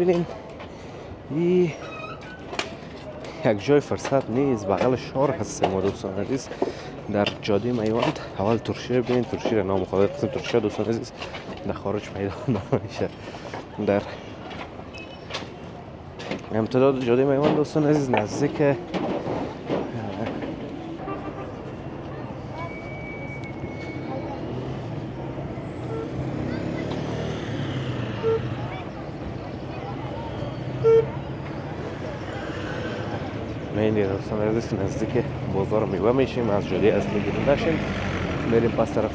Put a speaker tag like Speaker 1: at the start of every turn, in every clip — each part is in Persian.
Speaker 1: میبینین این یک جای فرصت نیست، بغل شهر هستیم ما دوستان عزیز، در جاده میوند. اول ترشی رو ببینید، ترشی رو نام خود قسم ترشی دوستان عزیز در خارج پیدا نمیشه. در امتداد جاده میوند دوستان عزیز نزدیک این دوستان عزیز نزدیک بازار میوه میشیم، از جاده اصلی گیرنده شیم میریم پس طرف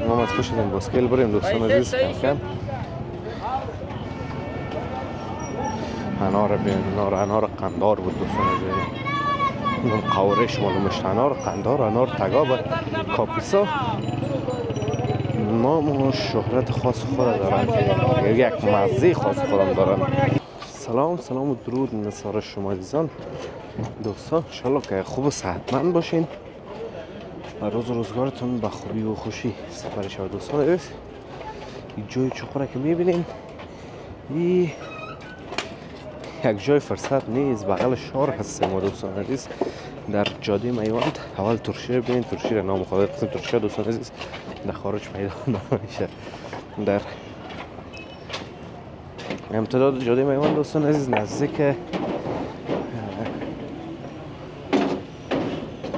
Speaker 1: ما از پشت این باسکل بریم دوستان عزیز. کم کم انار بین انار قندار بود دوستان عزیز، این قورش معلومش انار قندار، انار تگاب، کاپیسا نام و شهرت خاص خود دارن، یک مزه خاص خودم دارن. سلام و درود نثار شما عزیزان دوستان، انشالله که خوب و صحتمند باشین و روز روزگارتون به خوبی و خوشی سپری شود دوستان عزیز. این جای چقدر که میبینین این یک جای فرصت نیست، بغل شهر هستیم ما دوستان عزیز، در جاده میوند. اول ترشی رو ببینید، ترشی رو نام خود قسم ترشی دوستان عزیز در خارج پیدا نمیشه. در امتداد جاده میوند دوستان عزیز نزدیک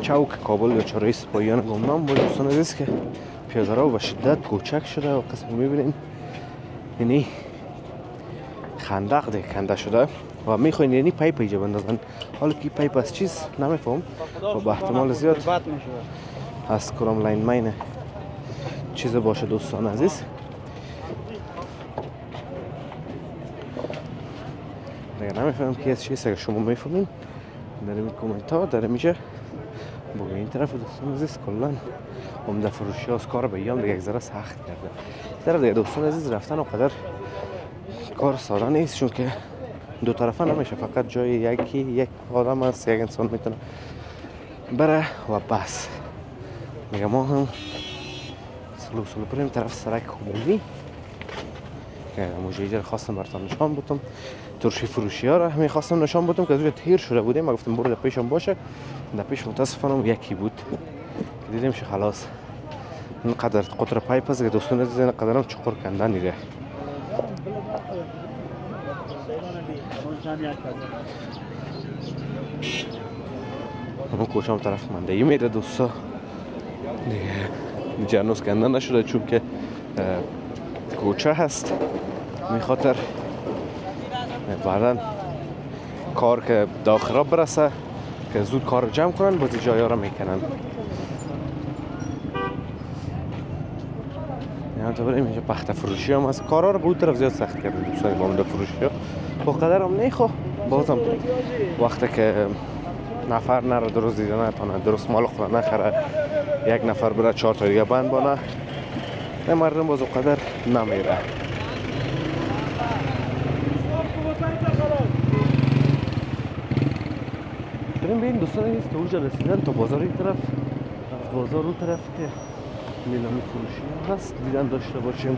Speaker 1: چوک کابل یا چهارراه سپاهیان گمنام بود دوستان عزیز که پیاده‌رو به شدت کوچک شده و قسم میبینین یعنی خندق ده کنده شده و میخواین یعنی پایپ اینجا بندازن. حالا که پایپ از چیز نمیفهم و به احتمال زیاد از کرام لاین مین چیز باشه دوستان عزیز. دیگه نمیفهم که از چیز، اگر شما میفهمین در این کومنت ها در اینجا بگو. این طرف دوستان عزیز کلا عمده فروشی از کار به یام دیگه یک ذره سخت کرده. در دیگه دوستان عزیز رفتن اونقدر کار ساده نیست، چون که دو طرفه نمیشه، فقط جای یک آدم است، یک انسان میتونه بره و بس. میگم ما هم سلو بریم طرف سرک عمومی که موجه خواستم براتون نشان بدم، ترشی فروشی ها را میخواستم نشان بدم که از اونجا تیر شده بودیم. ما گفتم برو در پیشم باشه، در پیش متاسفانه یکی بود دیدیم که خلاص اینقدر قطر پایپ است که دوستان عزیز اینقدر هم چقدر کندن دیگه. اما کوچه طرف مندهی میره دوستا دیگه جرنوس کندن نشده چون که کوچه هست، میخاطر بعدا کار که داخل برسه که زود کار رو جمع کنن بازی جای ها رو میکنن. یعنی تا بریم اینجا پخت فروشی هم از کارها رو بود طرف زیاد سخت کرده دوستان. با من فروشی ها با قدر هم نیخوا بازم وقتی که نفر نره درست دیده نتانه درست مال خود نخره، یک نفر بره 4 تا دیگه بند بانه، نه مردم باز قدر نمیره. بریم ببین دوستان عزیز تا اونجا رسیدن تا بازار این طرف، بازار اون طرف که نیلامی فروشی هست دیدن داشته باشیم.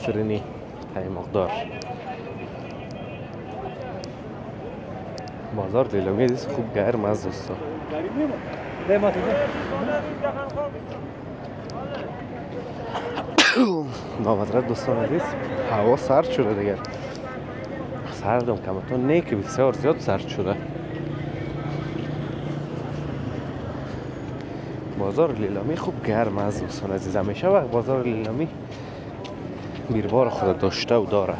Speaker 1: فرنی های مقدار بازار دیلامی دیست خوب گرم از دوستا. نامدرد دوستان عزیز هوا سرد شده دیگه، سردم کمتون نه که بسیار زیاد سرد شده. بازار لیلامی خوب گرم از دوستان عزیز، همیشه وقت بازار لیلامی بیربار خود داشته و داره.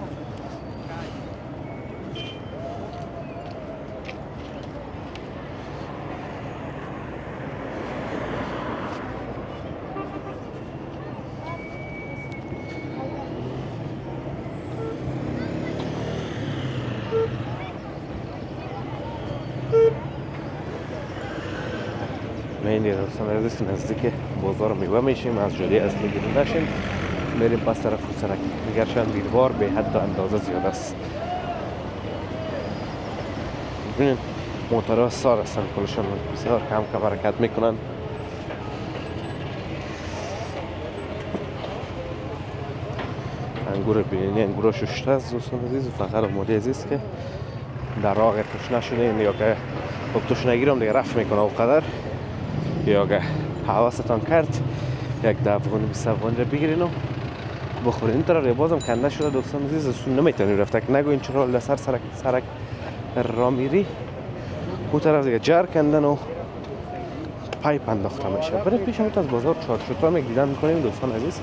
Speaker 1: این دوستان عزیز نزدیک بازار میوه میشیم، از جاده اصلی گیرنده شیم میریم پس طرف سرک دیگرشان بیروار به حد اندازه زیاد است. ببینید موتورها سار هستن کلشان بسیار کم که حرکت میکنن. انگور بینی انگور ششته است دوستان عزیز. فقط آماده عزیز که در راه تشنه شدین یا که خب تشنگی رو هم دیگه رفت میکنه اونقدر، یا که حواستان کرد یک 10 افغانی 20 افغانی رو بگیرین و بخورین. این طرف بازم کنده شده دوستان عزیز، نمیتونی رفت که نگوین چرا لسر سرک را میری. اون طرف دیگه جر کندن و پایپ انداخته میشه. برای پیش همون از بازار چارچوبا هم یک دیدن میکنیم دوستان عزیز.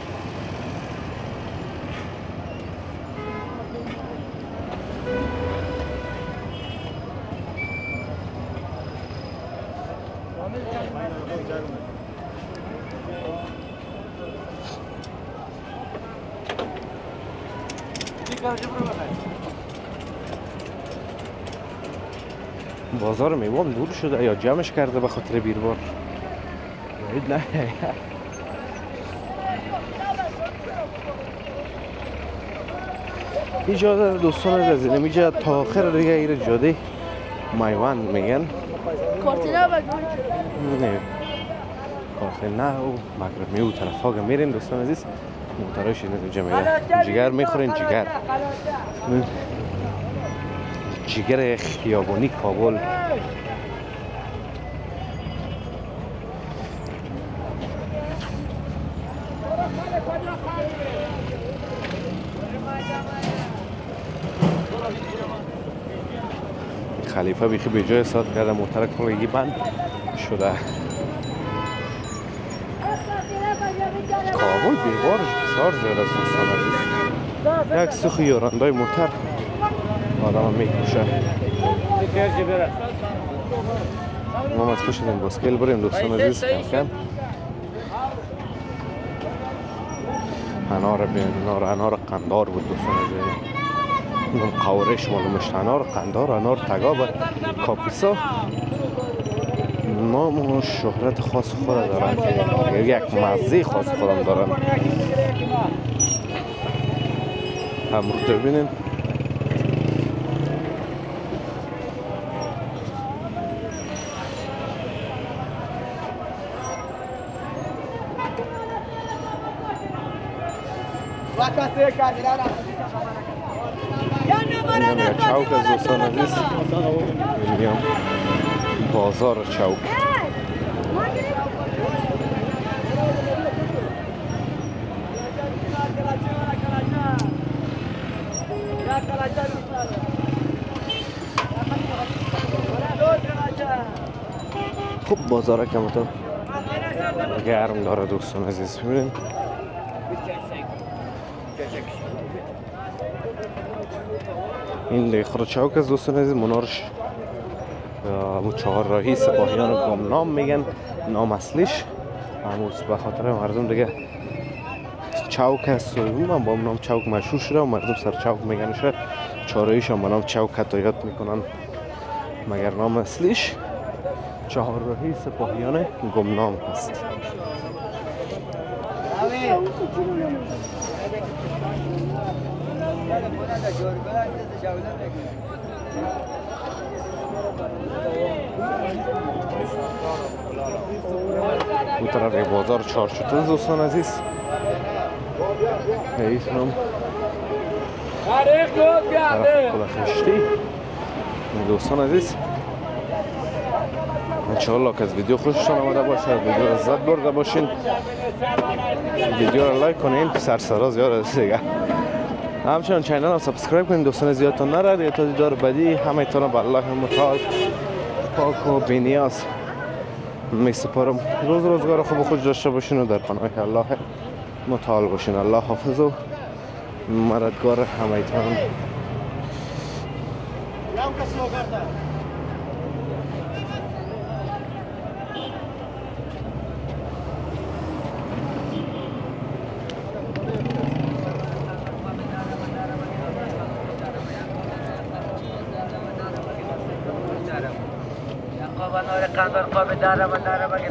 Speaker 1: بازار میوام دور شده یا جمعش کرده به خاطر بیروار. نه اینجا دوستان عزیز اینجا تا آخر دیگه ایره جاده میوان میگن.
Speaker 2: کارتینا بگو
Speaker 1: نه کارتینا و مغربی و طرف ها میرین دوستان عزیز. موترهاش اینجا میره جگر میخورین. جگر خیابانی کابل. خلیفه بیخی به جای ساد کرده موتر کلگی بند شده. کابل بیروارش بسیار زیاد است دوستان عزیز. یک سوخ یارندای موتر آدم میکشه. ما مجبور شدیم باسکل بریم دوستان عزیز. کم انار قندار بود دوستان عزیز. اینم قورش معلومش. انار قندار، انار تگاب، کاپیسا نام و شهرت خاص خود دارن، یک مزه خاص خودم دارن. امروز ببینیم اینم یک چوک از دوستان عزیز. اینم بازار چوک. خوب بازار که مطمئن گرم داره دوستان عزیز. ببینید این دیگه خود چوک از دوستان عزیز. منارش چهارراهی سپاهیان گمنام میگن نام اصلیش. هموز به خاطر مردم دیگه چوک است. من با نام چوک مشهور شده و مردم سر چوک میگنشه. چهارراهیش هم با نام چوک هدایت میکنن مگر نام اصلیش چهارراهی سپاهیان گمنام هست. اون طرف بازار چارچوبه دوستان عزیز. ایتونم طرف کلخشتی دوستان عزیز. انشاءالله که از ویدیو خوشتان آمده باشه، ویدیو را لذت برده باشین. ویدیو را لایک کنین، سرسرا زیاد است دیگه. همچنان چینل را سابسکرایب کنین دوستان زیادتان نره دیگه. تا دیدار بعدی همه تان به الله متعال پاک و بی‌نیاز می سپارم. روزگار خوب خود داشته باشین و در پناه الله متعال باشین. الله حافظ و مددگار همه تان.
Speaker 3: قابل قندار قابل داره و داره بگی